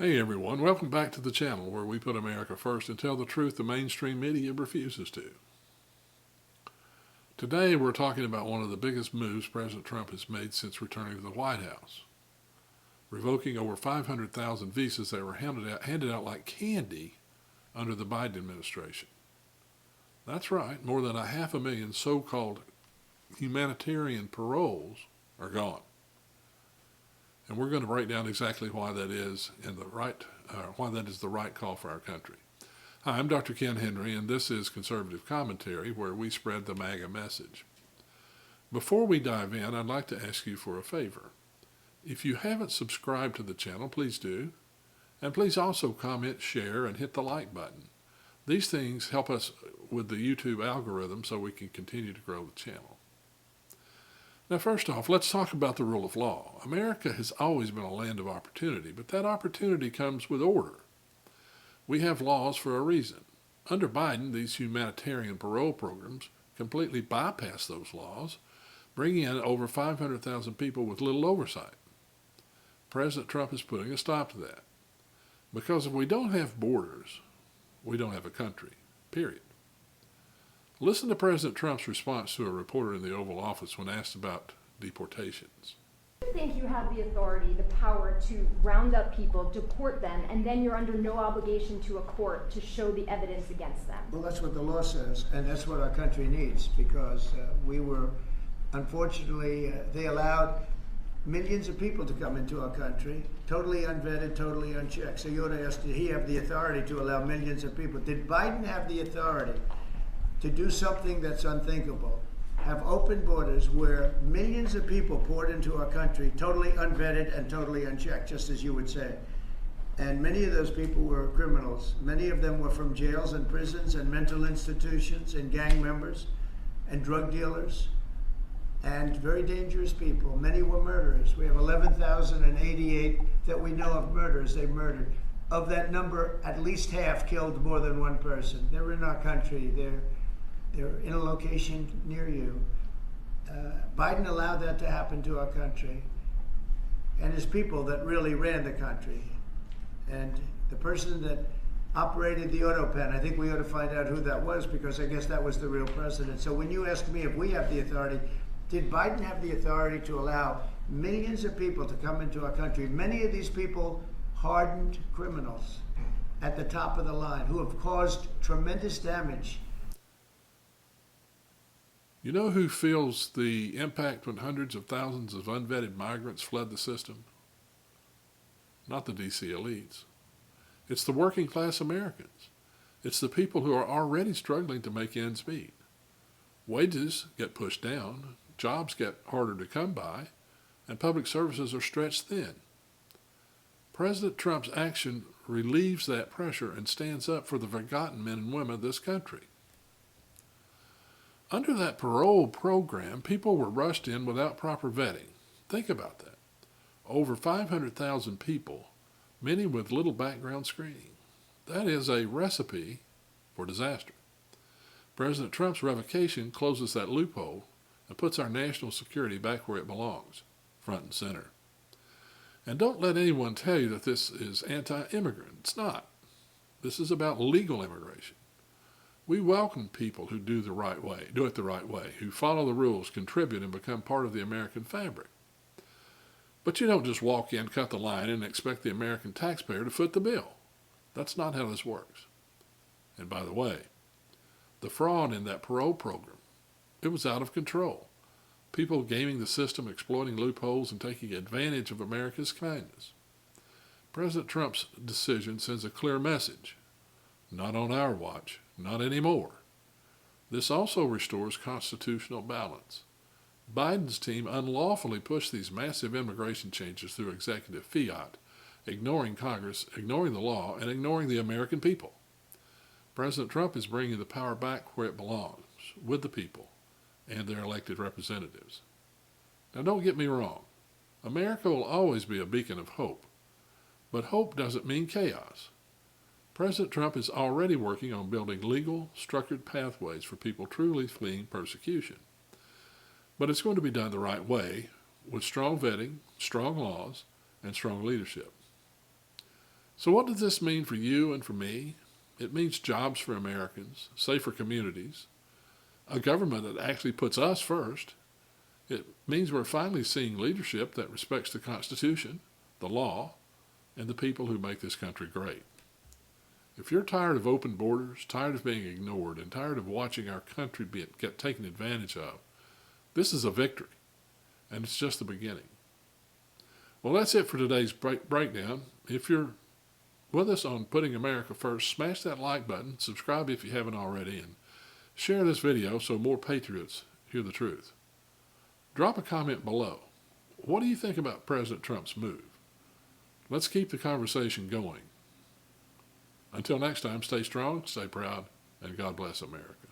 Hey everyone, welcome back to the channel where we put America first and tell the truth the mainstream media refuses to. Today we're talking about one of the biggest moves President Trump has made since returning to the White House, revoking over 500,000 visas that were handed out like candy under the Biden administration. That's right, more than 500,000 so-called humanitarian paroles are gone. And we're going to break down exactly why that is why that is the right call for our country. Hi, I'm Dr. Ken Henry, and this is Conservative Commentary, where we spread the MAGA message. Before we dive in, I'd like to ask you for a favor. If you haven't subscribed to the channel, please do. And please also comment, share, and hit the like button. These things help us with the YouTube algorithm so we can continue to grow the channel. Now, first off, let's talk about the rule of law. America has always been a land of opportunity, but that opportunity comes with order. We have laws for a reason. Under Biden, these humanitarian parole programs completely bypass those laws, bringing in over 500,000 people with little oversight. President Trump is putting a stop to that. Because if we don't have borders, we don't have a country, period. Listen to President Trump's response to a reporter in the Oval Office when asked about deportations. Do you think you have the authority, the power to round up people, deport them, and then you're under no obligation to a court to show the evidence against them? Well, that's what the law says, and that's what our country needs, because unfortunately, they allowed millions of people to come into our country, totally unvetted, totally unchecked. So you ought to ask, did he have the authority to allow millions of people? Did Biden have the authority to do something that's unthinkable? Have open borders where millions of people poured into our country, totally unvetted and totally unchecked, just as you would say. And many of those people were criminals. Many of them were from jails and prisons and mental institutions and gang members and drug dealers and very dangerous people. Many were murderers. We have 11,088 that we know of murderers they murdered. Of that number, at least half killed more than one person. They're in our country. They're in a location near you. Biden allowed that to happen to our country, and his people that really ran the country. And the person that operated the auto pen, I think we ought to find out who that was, because I guess that was the real president. So when you ask me if we have the authority, did Biden have the authority to allow millions of people to come into our country? Many of these people hardened criminals at the top of the line who have caused tremendous damage. You know who feels the impact when hundreds of thousands of unvetted migrants fled the system? Not the DC elites. It's the working class Americans. It's the people who are already struggling to make ends meet. Wages get pushed down, jobs get harder to come by, and public services are stretched thin. President Trump's action relieves that pressure and stands up for the forgotten men and women of this country. Under that parole program, people were rushed in without proper vetting. Think about that. Over 500,000 people, many with little background screening. That is a recipe for disaster. President Trump's revocation closes that loophole and puts our national security back where it belongs, front and center. And don't let anyone tell you that this is anti-immigrant. It's not. This is about legal immigration. We welcome people who do it the right way, who follow the rules, contribute, and become part of the American fabric. But you don't just walk in, cut the line, and expect the American taxpayer to foot the bill. That's not how this works. And by the way, the fraud in that parole program, it was out of control. People gaming the system, exploiting loopholes, and taking advantage of America's kindness. President Trump's decision sends a clear message. Not on our watch, not anymore. This also restores constitutional balance. Biden's team unlawfully pushed these massive immigration changes through executive fiat, ignoring Congress, ignoring the law, and ignoring the American people. President Trump is bringing the power back where it belongs, with the people and their elected representatives. Now, don't get me wrong. America will always be a beacon of hope, but hope doesn't mean chaos. President Trump is already working on building legal, structured pathways for people truly fleeing persecution. But it's going to be done the right way, with strong vetting, strong laws, and strong leadership. So what does this mean for you and for me? It means jobs for Americans, safer communities, a government that actually puts us first. It means we're finally seeing leadership that respects the Constitution, the law, and the people who make this country great. If you're tired of open borders, tired of being ignored, and tired of watching our country get taken advantage of, this is a victory, and it's just the beginning. Well, that's it for today's breakdown. If you're with us on Putting America First, smash that like button, subscribe if you haven't already, and share this video so more patriots hear the truth. Drop a comment below. What do you think about President Trump's move? Let's keep the conversation going. Until next time, stay strong, stay proud, and God bless America.